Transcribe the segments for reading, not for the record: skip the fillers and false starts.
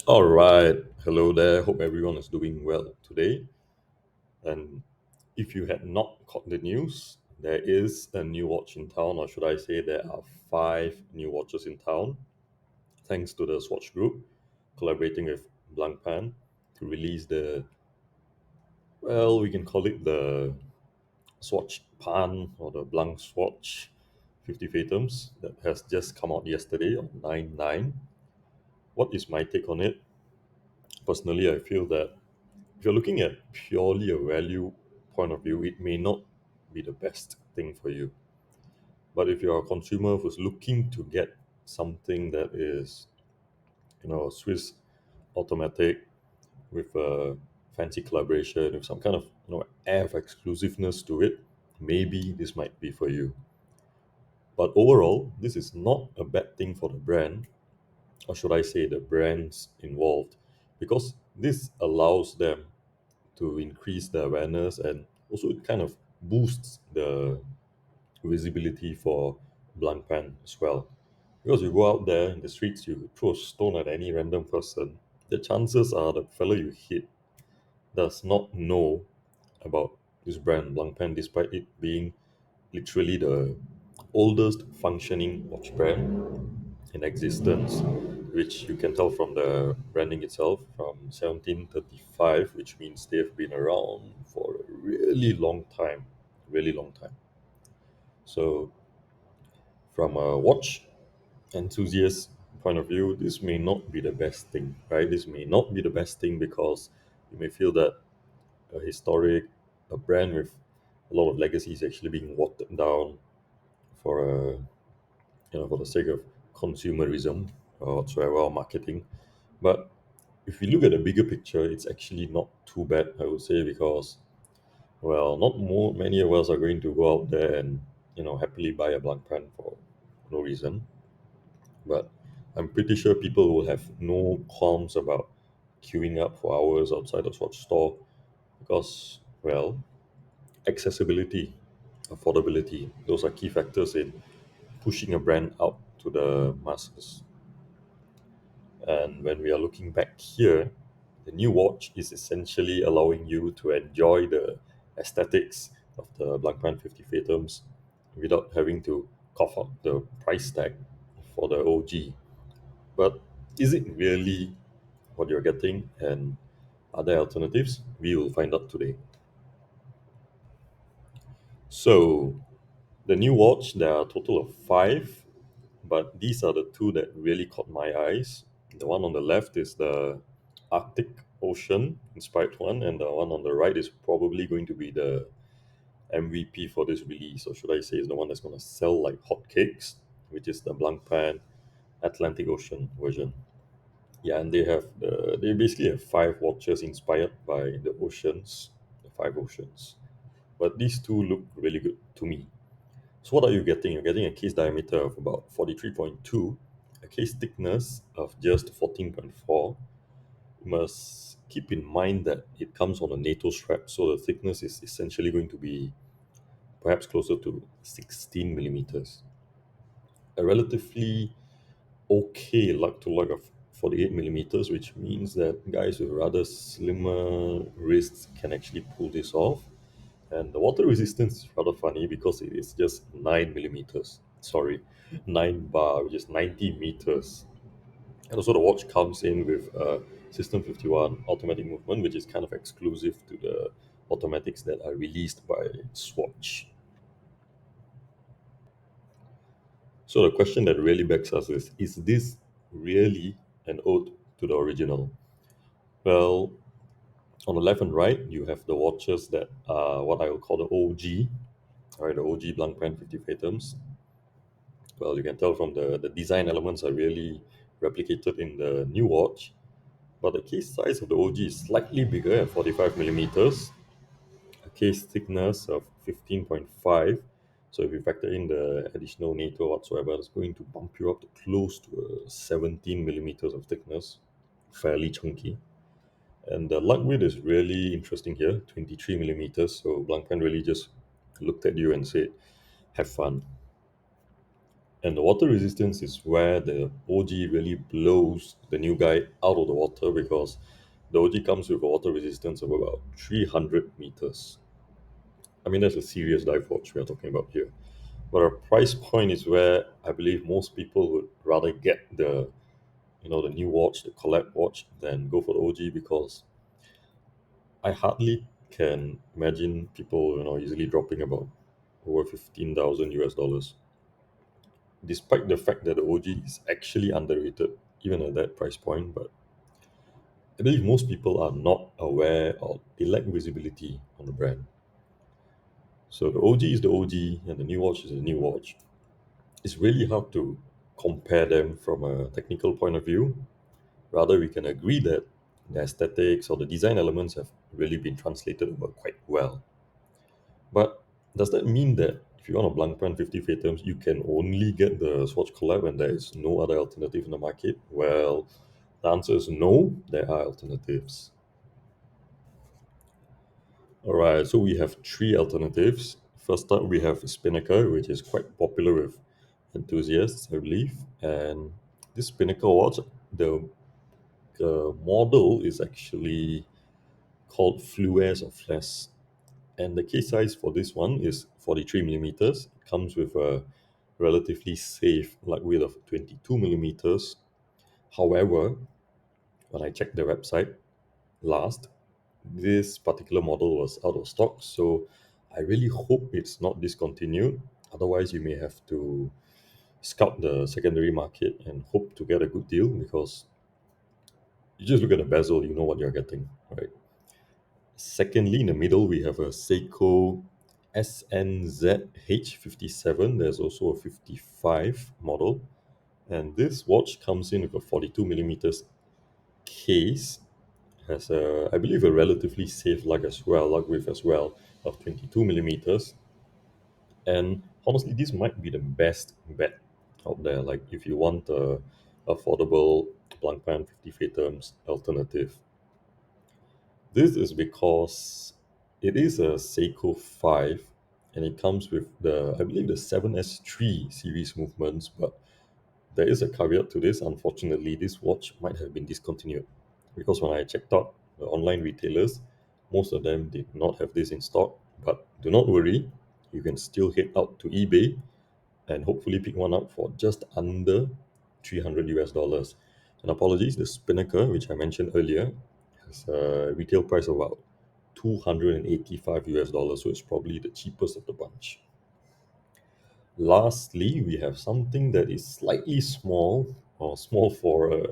All right. Hello there. Hope everyone is doing well today. And if you had not caught the news, there is a new watch in town, or should I say, there are five new watches in town, thanks to the Swatch Group collaborating with Blancpain to release we can call it the Swatch Pan or the Blanc Swatch 50 Fatums that has just come out yesterday on 9/9. What is my take on it? Personally, I feel that if you're looking at purely a value point of view, it may not be the best thing for you. But if you're a consumer who's looking to get something that is, a Swiss automatic with a fancy collaboration, with some kind of, air of exclusiveness to it, maybe this might be for you. But overall, this is not a bad thing for the brand, or should I say the brands involved, because this allows them to increase the awareness, and also it kind of boosts the visibility for Blancpain as well. Because you go out there in the streets, you throw a stone at any random person, the chances are the fellow you hit does not know about this brand Blancpain, despite it being literally the oldest functioning watch brand in existence, which you can tell from the branding itself from 1735, which means they've been around for a really long time, really long time. So, from a watch enthusiast point of view, this may not be the best thing, right? This may not be the best thing because you may feel that a historic, a brand with a lot of legacy is actually being watered down for a for the sake of consumerism or whatsoever, or marketing. But if you look at the bigger picture, it's actually not too bad, I would say, because not more many of us are going to go out there and happily buy a blank pen for no reason. But I'm pretty sure people will have no qualms about queuing up for hours outside a Swatch store because accessibility, affordability, those are key factors in pushing a brand out to the masses. And when we are looking back here, the new watch is essentially allowing you to enjoy the aesthetics of the Blancpain 50 Fatums without having to cough up the price tag for the OG. But is it really what you're getting? And are there alternatives? We will find out today. So, the new watch, there are a total of five, but these are the two that really caught my eyes. The one on the left is the Arctic Ocean inspired one, and the one on the right is probably going to be the MVP for this release, or should I say, is the one that's going to sell like hotcakes, which is the Blancpain Atlantic Ocean version. Yeah, and they basically have five watches inspired by the oceans, the five oceans. But these two look really good to me. So what are you getting? You're getting a case diameter of about 43.2, a case thickness of just 14.4. You must keep in mind that it comes on a NATO strap, so the thickness is essentially going to be perhaps closer to 16 millimeters. A relatively okay lug to lug of 48 millimeters, which means that guys with rather slimmer wrists can actually pull this off. And the water resistance is rather funny because it is just 9 millimeters. Sorry, 9 bar, which is 90 meters. And also, the watch comes in with a System 51 automatic movement, which is kind of exclusive to the automatics that are released by Swatch. So, the question that really begs us is this really an ode to the original? Well, on the left and right, you have the watches that are what I will call the OG, right? The OG Blancpain 50 Fatums. Well, you can tell from the design elements are really replicated in the new watch, but the case size of the OG is slightly bigger at 45 millimeters, a case thickness of 15.5. So if you factor in the additional NATO whatsoever, it's going to bump you up to close to 17 millimeters of thickness, fairly chunky. And the lug width is really interesting here, 23 millimeters. So Blancpain really just looked at you and said, "Have fun." And the water resistance is where the OG really blows the new guy out of the water because the OG comes with a water resistance of about 300 meters. I mean, that's a serious dive watch we are talking about here. But our price point is where I believe most people would rather get the new watch, the collab watch, than go for the OG because I hardly can imagine people easily dropping about over 15,000 US dollars, despite the fact that the OG is actually underrated even at that price point. But I believe most people are not aware or they lack visibility on the brand. So the OG is the OG and the new watch is the new watch. It's really hard to compare them from a technical point of view. Rather, we can agree that the aesthetics or the design elements have really been translated over quite well. But does that mean that if you want a Blancpain 50 Fatums, you can only get the Swatch collab and there is no other alternative in the market? Well, the answer is no, there are alternatives. All right, so we have three alternatives. First up, we have Spinnaker, which is quite popular with enthusiasts, I believe. And this Spinnaker watch, the model is actually called Flues or Flash. And the case size for this one is 43 millimeters. It comes with a relatively safe lug width of 22 millimeters. However, when I checked the website last, this particular model was out of stock. So I really hope it's not discontinued. Otherwise, you may have to scout the secondary market and hope to get a good deal because you just look at the bezel, you know what you're getting, right? Secondly, in the middle, we have a Seiko SNZH57. There's also a 55 model. And this watch comes in with a 42 millimeters case, has I believe, a relatively safe lug width as well of 22 millimeters. And honestly, this might be the best bet out there. Like if you want a affordable Blancpain 50 Fatums alternative. This is because it is a Seiko 5 and it comes with I believe, the 7S3 series movements, but there is a caveat to this. Unfortunately, this watch might have been discontinued because when I checked out the online retailers, most of them did not have this in stock. But do not worry, you can still head out to eBay and hopefully pick one up for just under 300 US dollars. And apologies, the Spinnaker, which I mentioned earlier, has a retail price of about 285 US dollars, so it's probably the cheapest of the bunch. Lastly, we have something that is slightly small or small for a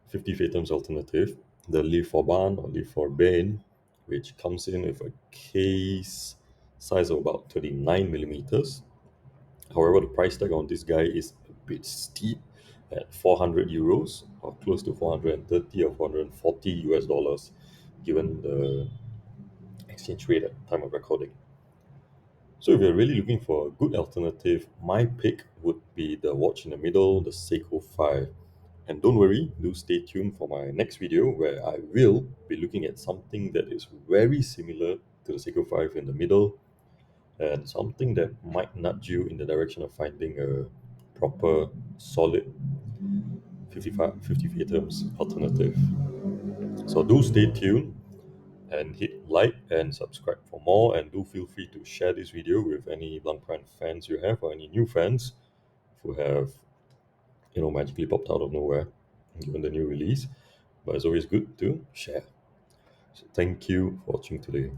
50 Fatums alternative, the Leaf Orban or Leaf Orbain, which comes in with a case size of about 39 millimeters. However, the price tag on this guy is a bit steep at 400 euros or close to 430 or 440 US dollars, given the exchange rate at the time of recording. So, if you're really looking for a good alternative, my pick would be the watch in the middle, the Seiko 5. And don't worry, do stay tuned for my next video where I will be looking at something that is very similar to the Seiko 5 in the middle and something that might nudge you in the direction of finding a proper, solid 50 Fatums alternative. So do stay tuned and hit like and subscribe for more, and do feel free to share this video with any Blancpain fans you have or any new fans who have magically popped out of nowhere given the new release. But it's always good to share. So thank you for watching today.